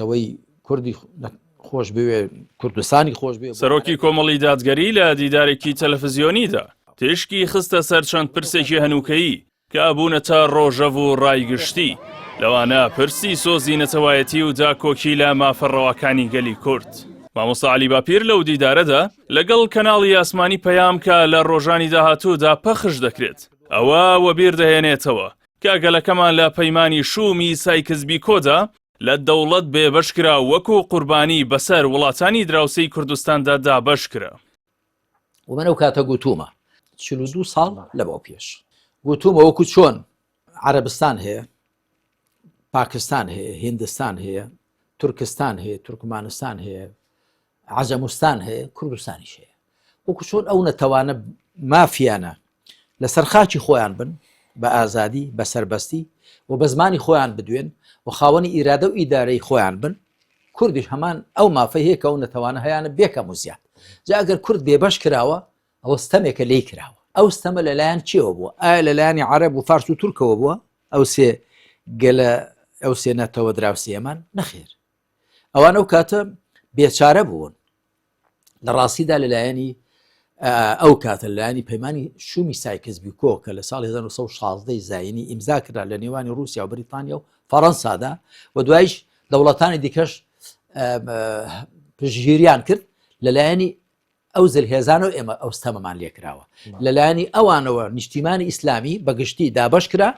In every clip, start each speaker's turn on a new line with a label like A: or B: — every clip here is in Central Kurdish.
A: نەتەوەی کوردی خۆش بوێ کوردستانی خۆش بێ.
B: سەرۆکی کۆمەڵی دادگەری لە دیدارێکی تەلەڤیزیۆنیدا تێشکی خستە سەر چەند پرسێکی هەنووکەیی کە بوونەتە ڕۆژەڤ و ڕایگشتی لەوانە پرسی سۆزی نەتەوایەتی و داکۆکی لە مافەڕەوەکانی گەلی کورد. مامۆستا عەلی باپیر لەو دیدارەدا لەگەڵ کەناڵی ئاسمانی پەیام کە لە ڕۆژانی داهاتوودا پەخش دەکرێت ئەوە وەبیر دەهێنێتەوە کە گەلەکەمان لە پەیمانی شومی سایکس بیکۆدا لە دەوڵەت بێبەشکرا وەکو قوربانی بەسەر وڵاتانی دراوسەی کوردستاندا دابەش کرا.
A: ومن ئەو کاتە گوتومە 42 ساڵ لەبەو پێش گوتومە وەکو چۆن عەرەبستان هەیە، پاکستان هەیە، هیندستان هەیە، تورکستان هەیە، تورکمانستان هەیە، عەجەمستان هەیە، کوردستانیش هەیە. وەکو چۆن ئەو نەتەوانە مافیانە لەسەر خاکی خۆیان بن بە ئازادی بە سەربەستی و بە زمانی خۆیان بدوێن و خاوەنی ئیرادە و ئیدارەی خۆیان بن، کوردیش هەمان ئەو مافەی هەیە کە ئەو نەتەوانە هەیانە بێکەم و زیاد. جا ئەگەر کورد بێبەش کراوە ئەوە ستەمێکە لێی کراوە. ئەو ستەمە لەلایەن چیەوە بووە؟ ئایا لەلایەنی عەرەب و فارس و تورکەوە بووە؟ ئەو سێ گەلە ئەو سێ نەتەوە دراوسێمان نەخێر. ئەوان ئەو کاتە بێچارە بوون لە ڕاستیدا لەلایەنی ئەو کاتە لەلایەنی پەیمانی شومی سایکس بیکۆ کە لە ساڵی 1916 زاینی ئیمزا کرا لە نێوانی رووسیا و بریتانیا و فەڕەنسادا و دوایش دەوڵەتانی دیکەش پشگیریان کرد لەلایەنی ئەو زلهێزانەوە ئێمە ئەو ستەمەمان لێکراوە لەلایەنی ئەوانەوە نیشتیمانی ئیسلامی بەگشتی دابەش کرا.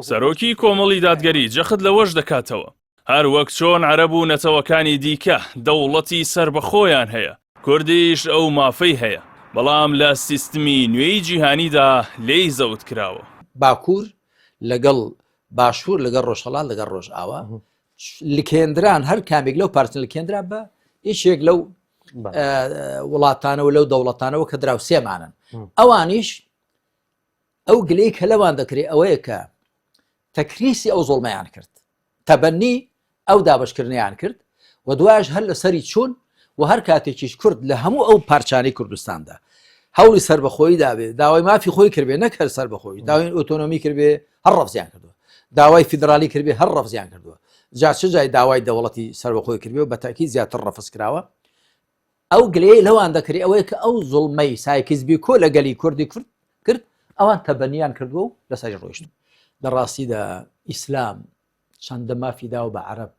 B: سەرۆکی کۆمەڵی دادگەری جەخت لەوەش دەکاتەوە هەر وەک چۆن عەرەب و نەتەوەکانی دیکە دەوڵەتی سربەخۆیان هەیە، کوردیش ئەو مافەی هەیە، بەڵام لە سیستمی نوێی جیهانیدا لێی زەوت کراوە.
A: باکوور لەگەڵ باشوور لەگەڵ ڕۆژهەڵات لەگەڵ ڕۆژئاوا لکێندران هەر کامێک لەو پارتن لکێندرا بە هیچێک لەو وڵاتانەوە لەو دەوڵەتانەوە کە دراوسێمانن. ئەوانیش ئەو گلەی کە لەوان دەکرێت ئەوەیە کە تەکریسی ئەو زۆڵمەیان کرد، تەبەنی ئەو دابشکردنیان کرد و دوایش هەر لە سەری چوون و هەر کاتێکیش کورد لە هەموو ئەو پارچانەی کوردستاندا هەوڵی سربەخۆیی دابێ، داوای مافی خۆی کردبێ نەکرد سربەخۆی، داوای ئۆتۆنۆمی کردبێ هەر ڕەفزیان کردووە، داوای فیدرالی کردبێ هەر ڕەفزیان کردووە. جا چ جای داوای دەوڵەتی سربەخۆی کردبێ و بەتاکید زیاتر ڕەفز کراوە. ئەو گلەیە لەوان دەکرێت ئەوەیە کە ئەو زوڵمەی سایکس بیکۆ لە گەلی کوردی کرد ئەوان تەبەنیان کردووە و لەسەر ڕۆیشتن. لە ڕاستیدا ئیسلام چەندە مافی داوە بە عەرەب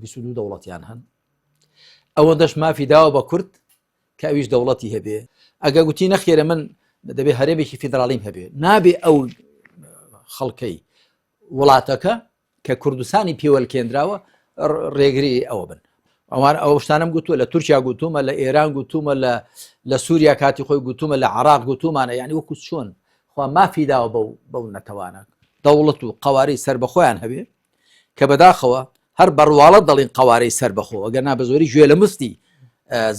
A: 22 دەوڵەتیان هەن، ئەوەندەش مافی داوە بە کورد کە ئەویش دەوڵەتی هەبێ. ئەگە گوتی نەخێرە من دەبێ هەرێمێکی فیدراڵیم هەبێ، نابێ ئەو خەڵکەی وڵاتەکە کە کوردستانی پێوەلکێنراوە ڕێگری ئەوە بن. ئەوان ئەو شتانم گوتووە لە تورکیا گوتومە، لە ئێران گوتومە، لە سووریا کاتی خۆی گوتومە، لە عێراق گوتومانە. یعنی وەکو چۆن خوا مافی داوە بەو نەتەوانە دەوڵەت و قەوارەی سربەخۆیان هەبێ کە بەداخەوە هەر بەڕواڵەت دەڵێن قەوارەی سربەخۆ ئەگەرنا بە زۆری گوێ لە مستی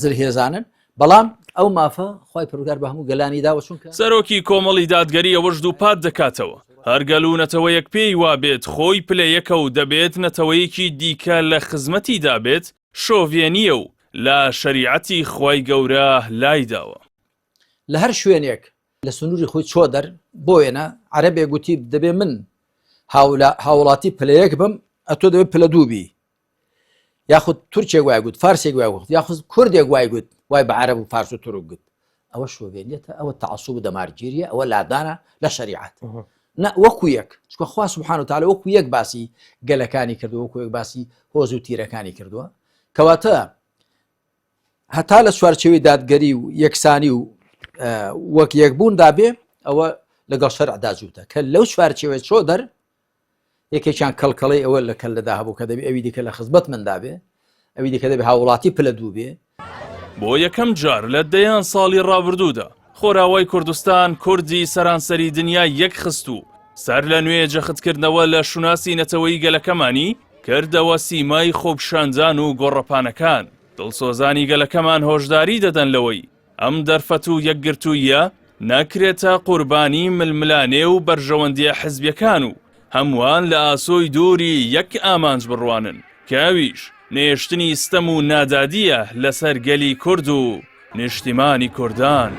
A: زلهێزانن، بەڵام ئەو مافە خوای پەروەردگار بە هەموو گەلانی داوە. چونکە
B: سەرۆکی کۆمەڵی دادگەری ئەوەش دووپات دەکاتەوە هەرگەل و نەتەوەیەک پێی وابێت خۆی پلەیەکە و دەبێت نەتەوەیەکی دیکە لە خزمەتی دابێت شۆڤێنیە و لە شەریعەتی خوای گەورە لای داوە.
A: لە هەر شوێنێک لە سنووری خۆی چۆ دەر بۆیەنە عەرەبێ گوتی دەبێ من هاوڵاتی پلەیەک بم ئەتۆ دەبێت پلە دووبی، یاخود تورکێک وای گوت، فارسێک وای گوت، یاخود کوردێک وای گوت، وای بە عەرەب و فارس و تورک گوت. ئەوە شۆڤێنیەتە، ئەوە تەعەسسوب و دەمارگیریە، ئەوە لادانە لە شەریعەت. وەکو یەک، چونکە خوا سوبحانە و تەعالە وەکو یەک باسی گەلەکانی کردووە، وەکو یەک باسی هۆز و تیرەکانی کردووە، کەواتە هەتا لە چوارچێوەی دادگەری و یەکسانی و وەک یەکبوون دابێ ئەوە لەگەڵ شەرعدا جووتە کە لەو چوارچێوە چۆ دەر یەکێکیان کەڵکەڵەی ئەوە لە کەل لەدا هەبوو کە دەبێ ئەوی دیکە لە خزمەت مندا بێ، ئەوی دیکە دەبێ هاوڵاتی پلە دوو بێ.
B: بۆ یەکەم جار لە دەیان ساڵی ڕابردوودا خۆراوای کوردستان کوردی سەرانسەری دنیا یەک خست و سەر لە نوێ جەختکردنەوە لە شوناسی نەتەوەی گەلەکەمانی کردەوە سیمای خۆپشاندان و گۆڕەپانەکان. دڵسۆزانی گەلەکەمان هۆشداری دەدەن لەوەی ئەم دەرفەت و یەکگرتوویە ناکرێتە قوربانی ململانێ و بەرژەوەندیە حزبیەکان و هەمووان لە ئاسۆی دووری یەک ئامانج بڕوانن کەویش نێشتنی ستەم و نادادیە لەسەر گەلی کورد و نیشتیمانی کوردان.